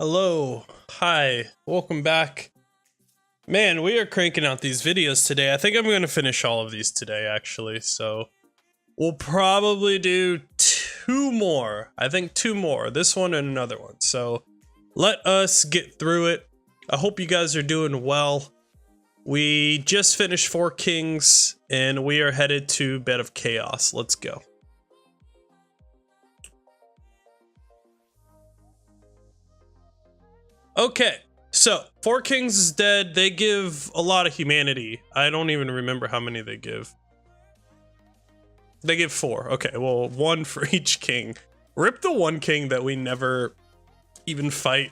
Hello, hi, welcome back. Man, we are cranking out these videos today. I think I'm gonna finish all of these today, actually, so we'll probably do two more. I think two more, this one and another one. So let us get through it. I hope you guys are doing well. We just finished Four Kings, and we are headed to Bed of Chaos. Let's go. Okay, so Four Kings is dead. They give a lot of humanity. I don't even remember how many they give. They give 4. Okay, well, 1 for each king. Rip the one king that we never even fight.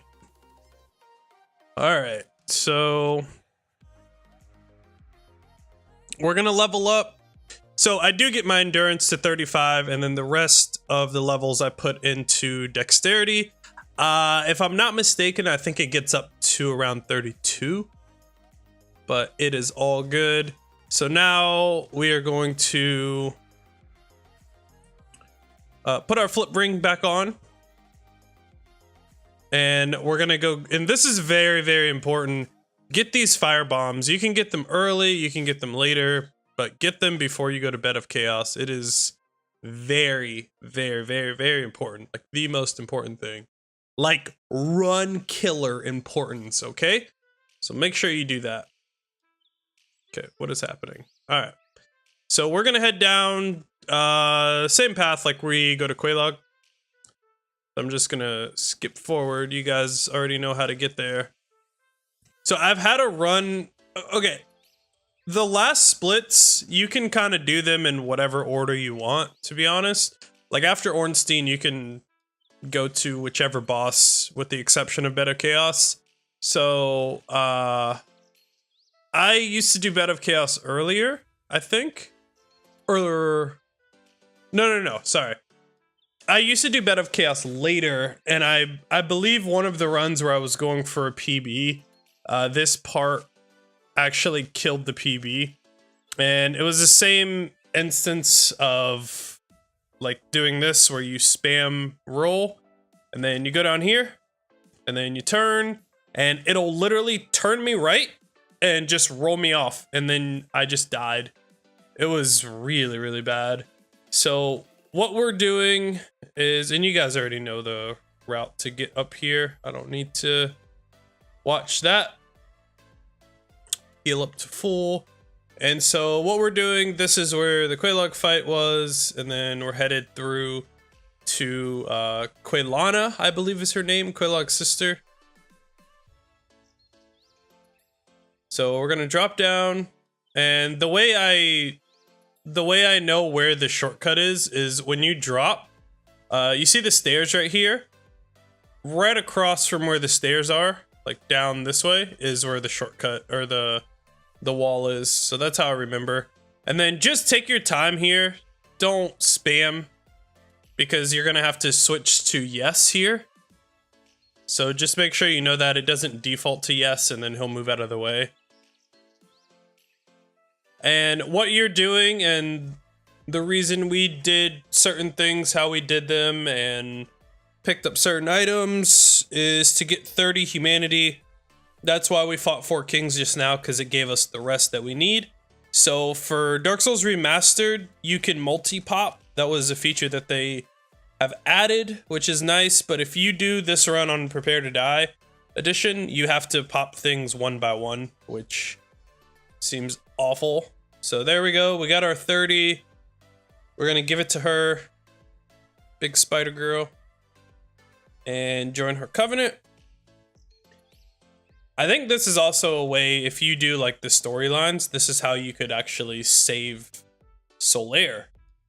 Alright, so we're gonna level up. So I do get my endurance to 35, and then the rest of the levels I put into dexterity. If I'm not mistaken, I think it gets up to around 32, but it is all good. So now we are going to put our flip ring back on, and we're gonna go, and this is very, very important. Get these fire bombs. You can get them early, you can get them later, but get them before you go to Bed of Chaos. It is very, very, very, very important. Like the most important thing. Like run killer importance, okay? So make sure you do that. Okay, what is happening? All right. So we're gonna head down same path like we go to Quelaag. I'm just gonna skip forward. You guys already know how to get there. So I've had a run. Okay, the last splits, you can kind of do them in whatever order you want, to be honest. Like after Ornstein, you can go to whichever boss with the exception of Bed of Chaos. So I used to do Bed of Chaos earlier, I think. Or no, sorry. I used to do Bed of Chaos later, and I believe one of the runs where I was going for a PB, this part actually killed the PB. And it was the same instance of like doing this where you spam roll, and then you go down here, and then you turn, and it'll literally turn me right and just roll me off, and then I just died. It was really, really bad. So what we're doing is, and you guys already know the route to get up here. I don't need to watch that. Heal up to full. And so what we're doing, this is where the Quelaag fight was, and then we're headed through to Quelana, I believe is her name, Quelaag's sister. So we're gonna drop down, and the way I know where the shortcut is when you drop, you see the stairs right here? Right across from where the stairs are, like down this way, is where the shortcut or the wall is. So that's how I remember. And then just take your time here. Don't spam, because you're gonna have to switch to yes here. So just make sure you know that it doesn't default to yes, and then he'll move out of the way. And what you're doing, and the reason we did certain things, how we did them, and picked up certain items, is to get 30 humanity. That's why we fought Four Kings just now, because it gave us the rest that we need. So for Dark Souls Remastered, you can multi-pop. That was a feature that they have added, which is nice. But if you do this run on Prepare to Die edition, you have to pop things one by one, which seems awful. So there we go. We got our 30. We're going to give it to her, Big Spider Girl, and join her covenant. I think this is also a way, if you do like the storylines, this is how you could actually save Solaire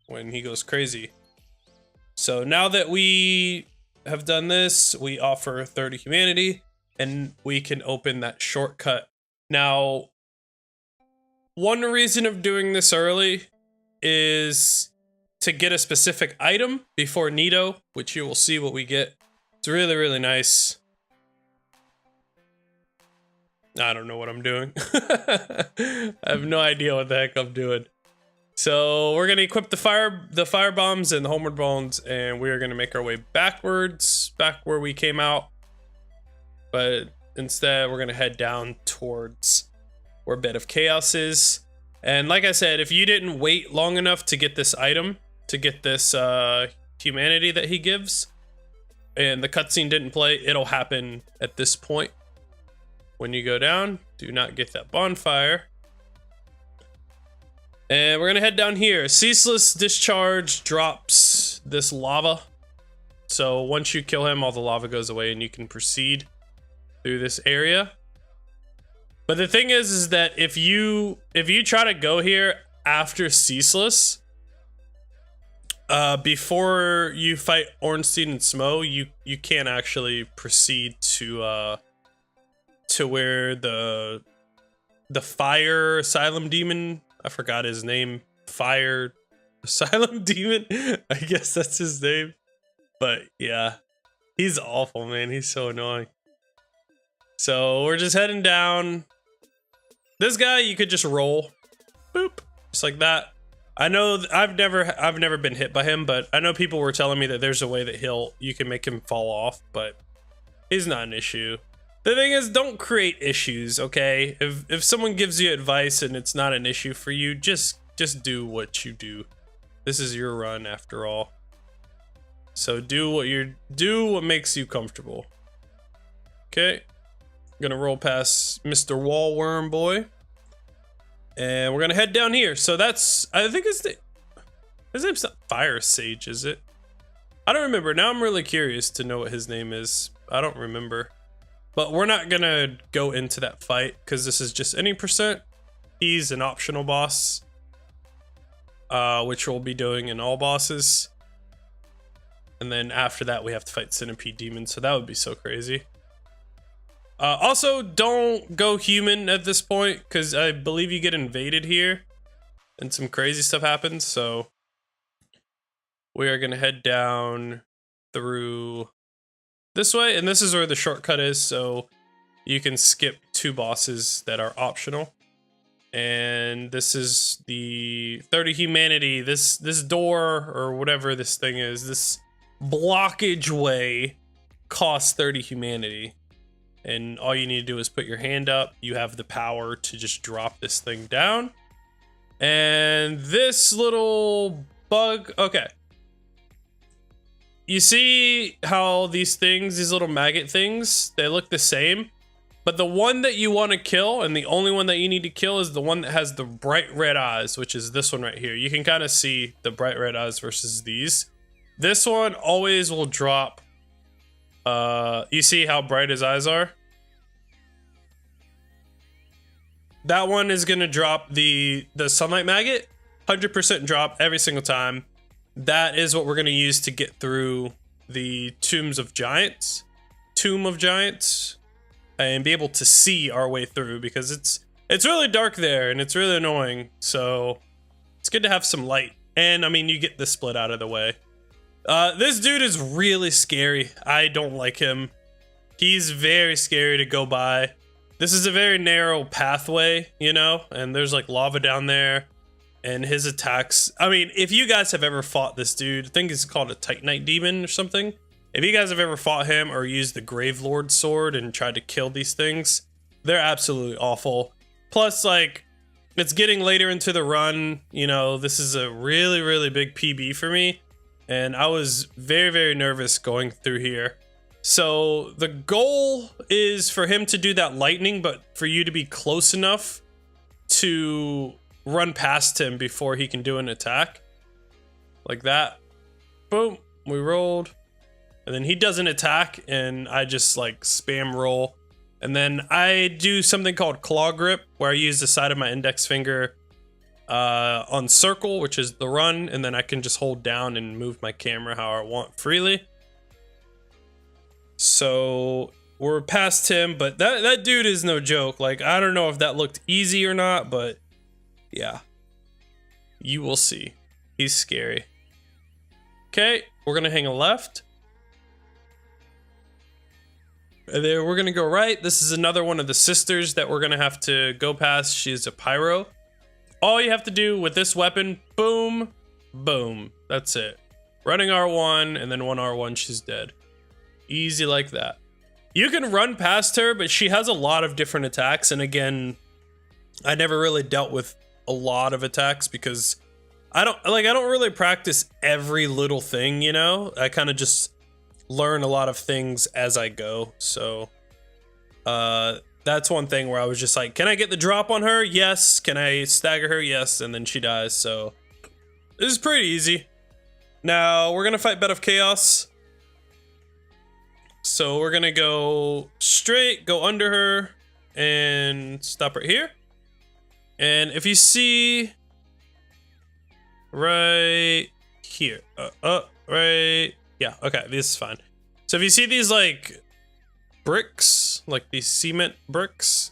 when he goes crazy. So now that we have done this, we offer 30 humanity, and we can open that shortcut. Now, one reason of doing this early is to get a specific item before Nito, which you will see what we get. It's really, really nice. I don't know what I'm doing. I have no idea what the heck I'm doing. So we're gonna equip the fire bombs and the homeward bones, and we are gonna make our way backwards, back where we came out. but instead we're gonna head down towards where Bed of Chaos is. And like I said, if you didn't wait long enough to get this item, to get this humanity that he gives, and the cutscene didn't play, it'll happen at this point. When you go down, do not get that bonfire. And we're gonna head down here. Ceaseless Discharge drops this lava. So once you kill him, all the lava goes away and you can proceed through this area. But the thing is that if you try to go here after Ceaseless, before you fight Ornstein and Smo, you can't actually proceed to where the fire asylum demon, I forgot his name, fire asylum demon, I guess that's his name. But yeah, he's awful, man. He's so annoying. So we're just heading down. This guy, you could just roll, boop, just like that. I know I've never been hit by him, but I know people were telling me that there's a way that you can make him fall off, but he's not an issue. The thing is, don't create issues, okay? If someone gives you advice and it's not an issue for you, just do what you do. This is your run after all. So do what makes you comfortable. Okay. Gonna roll past Mr. Wallworm boy. And we're gonna head down here. So that's, I think his name's not Fire Sage, is it? I don't remember. Now I'm really curious to know what his name is. I don't remember. But we're not gonna go into that fight because this is just any percent. He's an optional boss, which we'll be doing in all bosses. And then after that, we have to fight Centipede Demons, so that would be so crazy. Also, don't go human at this point, because I believe you get invaded here, and some crazy stuff happens, so we are going to head down through this way, and this is where the shortcut is, so you can skip 2 bosses that are optional. And this is the 30 humanity, this door, or whatever this thing is, this blockage way costs 30 humanity, and all you need to do is put your hand up. You have the power to just drop this thing down. And this little bug, okay, you see how these little maggot things, they look the same, but the one that you want to kill, and the only one that you need to kill, is the one that has the bright red eyes, which is this one right here. You can kind of see the bright red eyes versus these. This one always will drop, you see how bright his eyes are? That one is gonna drop the sunlight maggot, 100% drop every single time. That is what we're gonna use to get through the Tomb of Giants, and be able to see our way through, because it's really dark there and it's really annoying. So it's good to have some light. And I mean, you get the split out of the way. This dude is really scary. I don't like him. He's very scary to go by. This is a very narrow pathway, you know, and there's like lava down there, and his attacks, I mean, if you guys have ever fought this dude, I think it's called a Titanite Demon or something. If you guys have ever fought him or used the Gravelord sword and tried to kill these things, they're absolutely awful. Plus, like, it's getting later into the run, you know, this is a really, really big PB for me. And I was very, very nervous going through here. So the goal is for him to do that lightning, but for you to be close enough to run past him before he can do an attack. Like that. Boom. We rolled. And then he does an attack, and I just like spam roll. And then I do something called claw grip, where I use the side of my index finger on circle, which is the run, and then I can just hold down and move my camera how I want freely. So we're past him, but that dude is no joke. Like, I don't know if that looked easy or not, but yeah, you will see. He's scary. Okay, we're gonna hang a left. And then we're gonna go right. This is another one of the sisters that we're gonna have to go past. She is a pyro. All you have to do with this weapon, boom, boom. That's it. Running R1 and then 1 R1, she's dead. Easy like that. You can run past her, but she has a lot of different attacks. And again, I never really dealt with a lot of attacks because I don't really practice every little thing, you know? I kind of just learn a lot of things as I go. So that's one thing where I was just like, can I get the drop on her? Yes. Can I stagger her? Yes. And then she dies. So this is pretty easy. Now we're gonna fight Bed of Chaos. So we're gonna go straight, go under her, and stop right here. And if you see right here, right, yeah, okay, this is fine. So if you see these like bricks, like these cement bricks,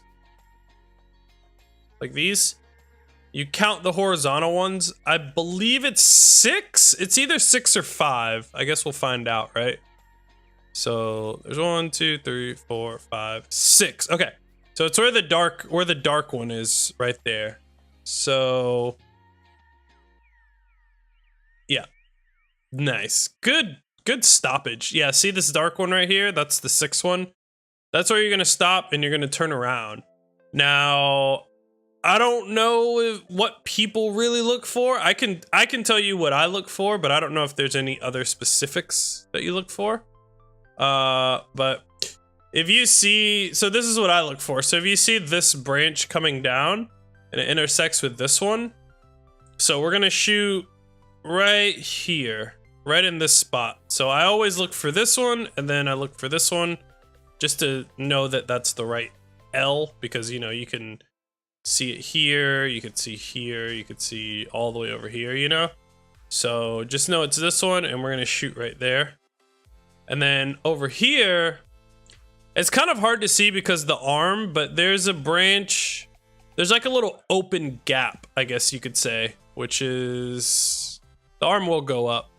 like these, you count the horizontal ones. I believe it's 6. It's either 6 or 5. I guess we'll find out, right? So there's 1, 2, 3, 4, 5, 6. Okay, so it's where the dark one is, right there. So yeah, nice, good stoppage. Yeah, see this dark one right here? That's the 6th one. That's where you're gonna stop and you're gonna turn around. Now, I don't know what people really look for. I can tell you what I look for, but I don't know if there's any other specifics that you look for. But if you see, so this is what I look for. So if you see this branch coming down and it intersects with this one, so we're gonna shoot right here, right in this spot. So I always look for this one, and then I look for this one, just to know that that's the right L, because you know, you can see it here, you could see here, you could see all the way over here, you know? So just know it's this one, and we're gonna shoot right there. And then over here, it's kind of hard to see because the arm, but there's a branch, there's like a little open gap, I guess you could say, which is, the arm will go up.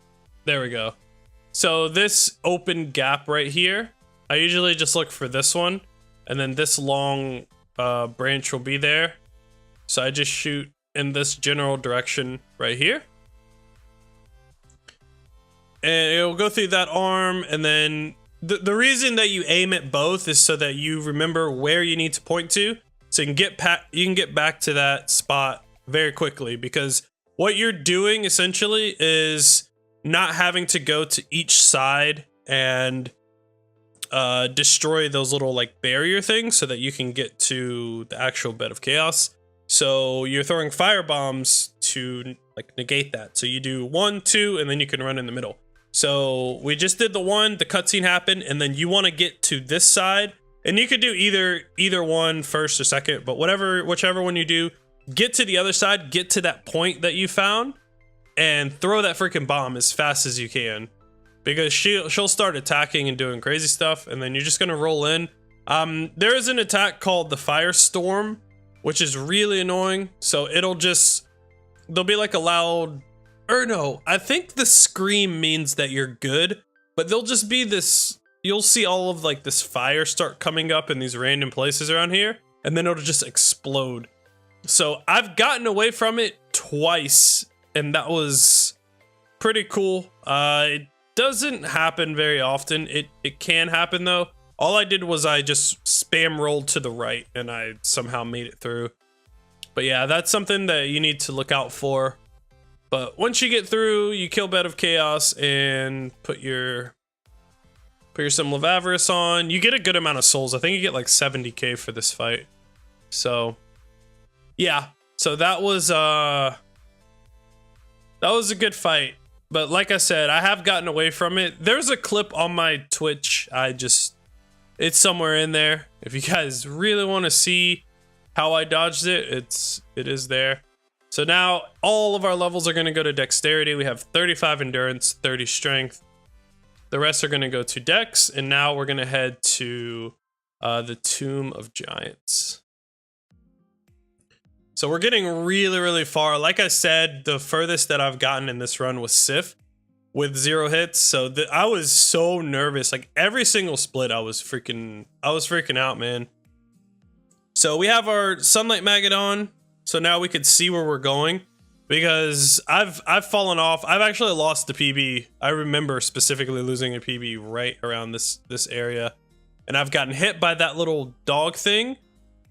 There we go. So this open gap right here, I usually just look for this one, and then this long branch will be there. So I just shoot in this general direction right here. And it'll go through that arm, and then the reason that you aim at both is so that you remember where you need to point to, so you can get back to that spot very quickly, because what you're doing essentially is not having to go to each side and destroy those little like barrier things so that you can get to the actual Bed of Chaos. So you're throwing fire bombs to like negate that. So you do 1, 2, and then you can run in the middle. So we just did the one, the cutscene happened, and then you want to get to this side, and you could do either one first or second, but whichever one you do, get to the other side, get to that point that you found, and throw that freaking bomb as fast as you can, because she'll start attacking and doing crazy stuff, and then you're just gonna roll in. There is an attack called the Firestorm, which is really annoying. So there'll be like a loud, or no, I think the scream means that you're good, but there'll just be this, you'll see all of like this fire start coming up in these random places around here, and then it'll just explode. So I've gotten away from it twice, and that was pretty cool. It doesn't happen very often. It can happen though. All I did was I just spam rolled to the right, and I somehow made it through. But yeah, that's something that you need to look out for. But once you get through, you kill Bed of Chaos and put your Symbol of Avarice on. You get a good amount of souls. I think you get like 70k for this fight. So yeah, so that was a good fight. But like I said, I have gotten away from it. There's a clip on my Twitch. It's somewhere in there. If you guys really want to see how I dodged it, it is there. So now all of our levels are going to go to dexterity. We have 35 endurance, 30 strength. The rest are going to go to dex. And now we're going to head to the Tomb of Giants. So we're getting really, really far. Like I said, the furthest that I've gotten in this run was Sif with 0 hits. So I was so nervous. Like every single split, I was freaking out, man. So we have our Sunlight Maggot on. So now we could see where we're going, because I've fallen off. I've actually lost the PB. I remember specifically losing a PB right around this area. and I've gotten hit by that little dog thing,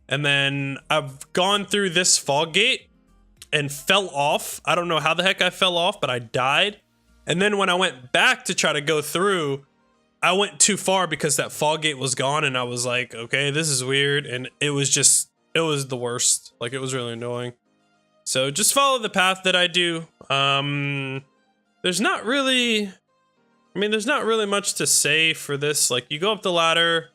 and then I've gone through this fog gate and fell off. I don't know how the heck I fell off, but I died. And then when I went back to try to go through, I went too far because that fog gate was gone, and I was like, okay, this is weird. And it was the worst. Like, it was really annoying. So just follow the path that I do. There's not really much to say for this. Like, you go up the ladder,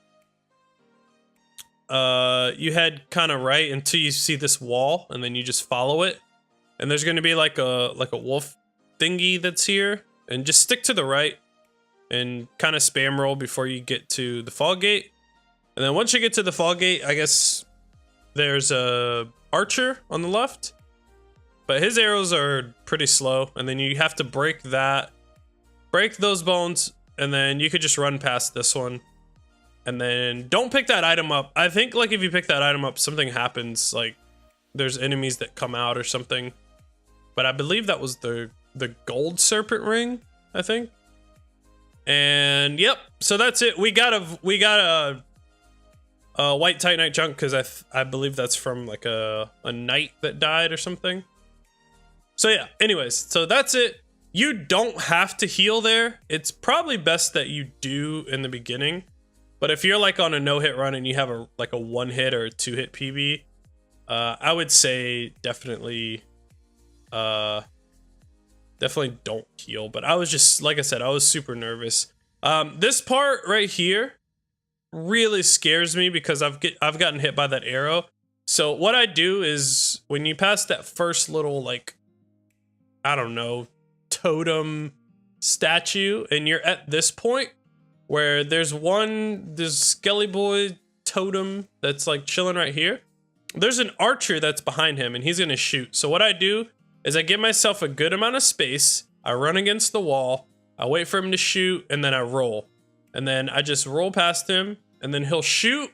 you head kind of right until you see this wall, and then you just follow it. And there's going to be like a wolf thingy that's here, and just stick to the right and kind of spam roll before you get to the fog gate. And then once you get to the fog gate, I guess there's a archer on the left, but his arrows are pretty slow, and then you have to break those bones, and then you could just run past this one. And then don't pick that item up. I think like if you pick that item up, something happens, like there's enemies that come out or something. But I believe that was the gold serpent ring, I think. And yep, so that's it. We got a white titanite chunk because I believe that's from like a knight that died or something. So yeah, anyways, so that's it. You don't have to heal there. It's probably best that you do in the beginning. But if you're like on a no-hit run and you have a one-hit or a two-hit PB, I would say definitely don't heal. But I was just, like I said, I was super nervous. This part right here really scares me because I've gotten hit by that arrow. So what I do is when you pass that first little, like, I don't know, totem statue, and you're at this point where there's Skelly Boy totem that's like chilling right here. There's an archer that's behind him, and he's gonna shoot. So what I do is I give myself a good amount of space. I run against the wall. I wait for him to shoot, and then I roll. And then I just roll past him, and then he'll shoot,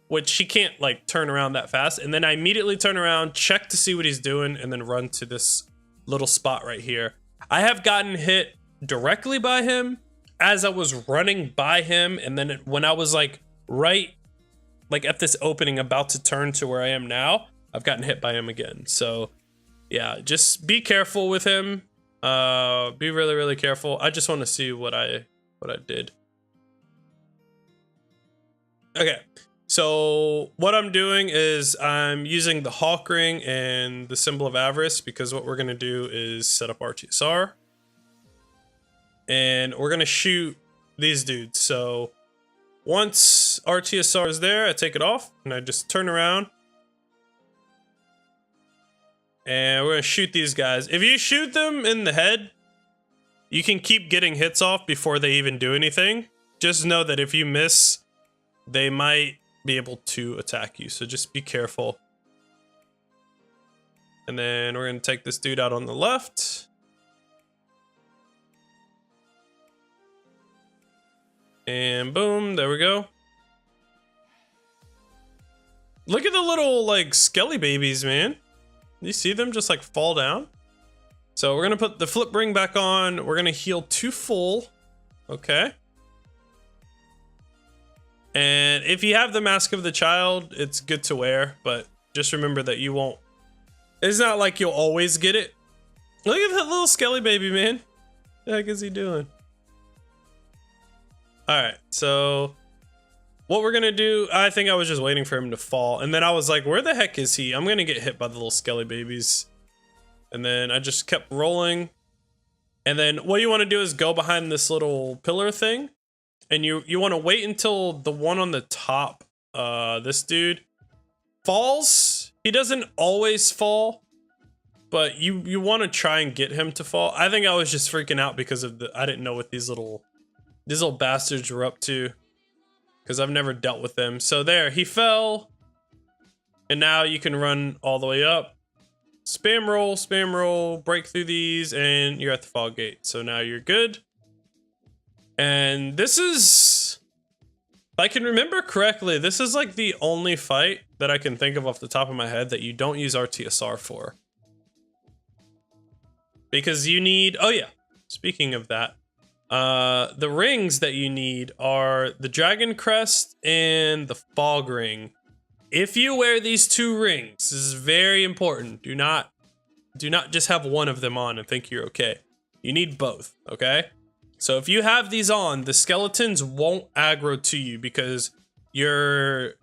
which he can't like turn around that fast. And then I immediately turn around, check to see what he's doing, and then run to this little spot right here. I have gotten hit directly by him as I was running by him, and then when I was like right like at this opening about to turn to where I am now, I've gotten hit by him again. So yeah, just be careful with him. Be really, really careful. I just want to see what I did. Okay, so what I'm doing is I'm using the Hawk Ring and the Symbol of Avarice, because what we're gonna do is set up RTSR. And we're gonna shoot these dudes. So once RTSR is there, I take it off and I just turn around. And we're gonna shoot these guys. If you shoot them in the head, you can keep getting hits off before they even do anything. Just know that if you miss, they might be able to attack you. So just be careful. And then we're gonna take this dude out on the left. And boom, there we go. Look at the little like skelly babies, man. You see them just like fall down? So we're gonna put the flip ring back on. We're gonna heal to full. Okay. And if you have the Mask of the Child, it's good to wear, but just remember that you won't. It's not like you'll always get it. Look at that little skelly baby, man. What the heck is he doing? Alright, so what we're gonna do, I think I was just waiting for him to fall, and then I was like, where the heck is he? I'm gonna get hit by the little skelly babies. And then I just kept rolling. And then what you want to do is go behind this little pillar thing, and you want to wait until the one on the top, this dude, falls. He doesn't always fall, but you want to try and get him to fall. I think I was just freaking out because of I didn't know what these little bastards were up to, because I've never dealt with them. So there, he fell, and now you can run all the way up. Spam roll, break through these, and you're at the fog gate. So now you're good. And this is, if I can remember correctly, this is like the only fight that I can think of off the top of my head that you don't use RTSR for. Because you need, oh yeah, speaking of that, The rings that you need are the Dragon Crest and the Fog Ring. If you wear these 2 rings, this is very important. Do not just have one of them on and think you're okay. You need both, okay? So if you have these on, the skeletons won't aggro to you because you're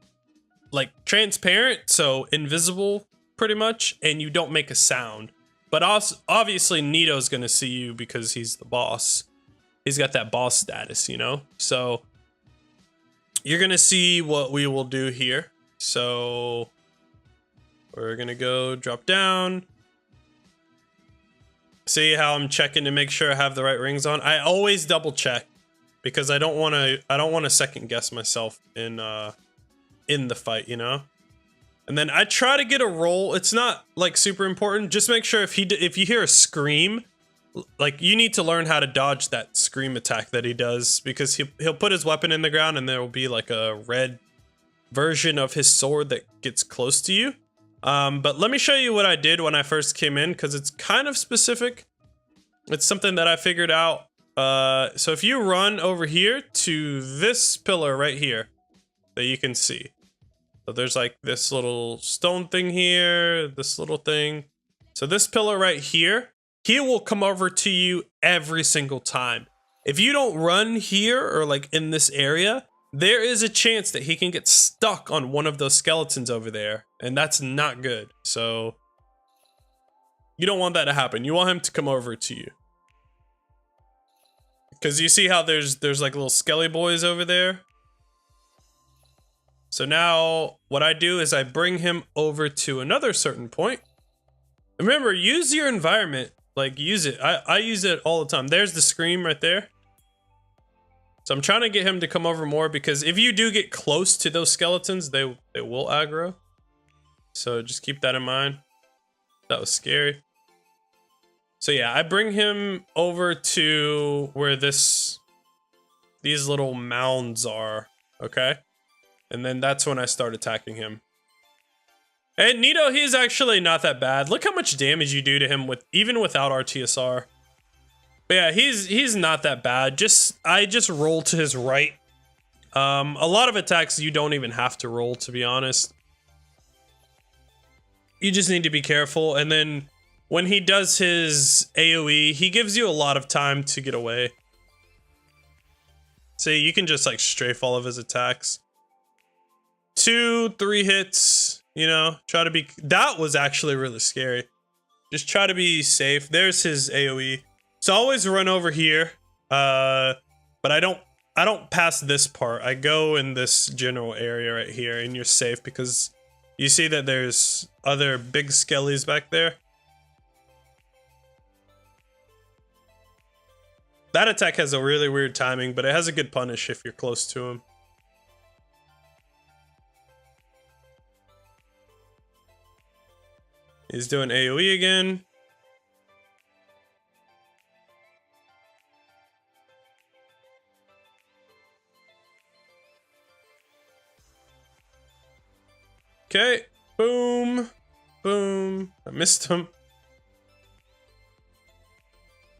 like transparent, so invisible pretty much, and you don't make a sound. But also, obviously Nito's gonna see you because he's the boss. He's got that boss status, you know? So you're gonna see what we will do here. So we're gonna go drop down. See how I'm checking to make sure I have the right rings on. I always double check because I don't want to second guess myself in the fight, you know? And then I try to get a roll. It's not like super important. Just make sure if you hear a scream, like you need to learn how to dodge that scream attack that he does, because he'll put his weapon in the ground and there will be like a red version of his sword that gets close to you. But let me show you what I did when I first came in, because it's kind of specific. It's something that I figured out. So if you run over here to this pillar right here that you can see. So there's like this little stone thing here, this little thing. So this pillar right here, he will come over to you every single time. If you don't run here or like in this area, there is a chance that he can get stuck on one of those skeletons over there, and that's not good. So you don't want that to happen. You want him to come over to you. Because you see how there's like little skelly boys over there? So now what I do is I bring him over to another certain point. Remember, use your environment. Like, use it. I use it all the time. There's the scream right there. So I'm trying to get him to come over more, because if you do get close to those skeletons, they will aggro. So just keep that in mind. That was scary. So yeah, I bring him over to where these little mounds are, okay? And then that's when I start attacking him. And Nito, he's actually not that bad. Look how much damage you do to him even without RTSR. But yeah, he's not that bad. I just roll to his right. A lot of attacks you don't even have to roll, to be honest. You just need to be careful. And then when he does his AoE, he gives you a lot of time to get away. See, you can just like strafe all of his attacks. 2, 3 hits, you know, try to be, that was actually really scary. Just try to be safe. There's his AoE. So always run over here. But I don't pass this part. I go in this general area right here, and you're safe because you see that there's other big skellies back there. That attack has a really weird timing, but it has a good punish if you're close to him. He's doing AoE again. Okay, boom, boom. I missed him.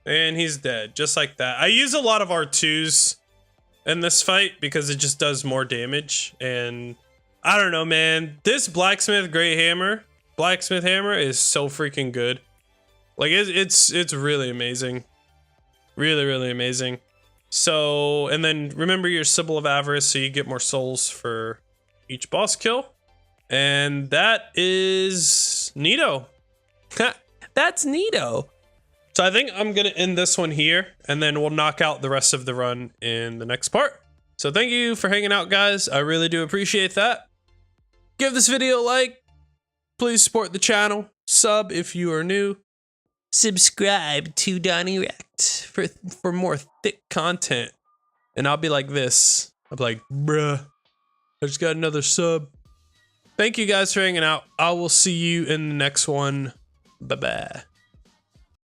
And he's dead, just like that. I use a lot of R2s in this fight because it just does more damage. And I don't know, man. This blacksmith hammer is so freaking good. Like it's really amazing. Really, really amazing. So, and then remember your Symbol of Avarice, so you get more souls for each boss kill. And that is Nito. That's Nito. So I think I'm gonna end this one here, and then we'll knock out the rest of the run in the next part. So thank you for hanging out, guys. I really do appreciate that. Give this video a like. Please support the channel. Sub if you are new. Subscribe to Donnie Rect for more thick content. And I'll be like this. I'll be like, bruh, I just got another sub. Thank you guys for hanging out. I will see you in the next one. Bye-bye.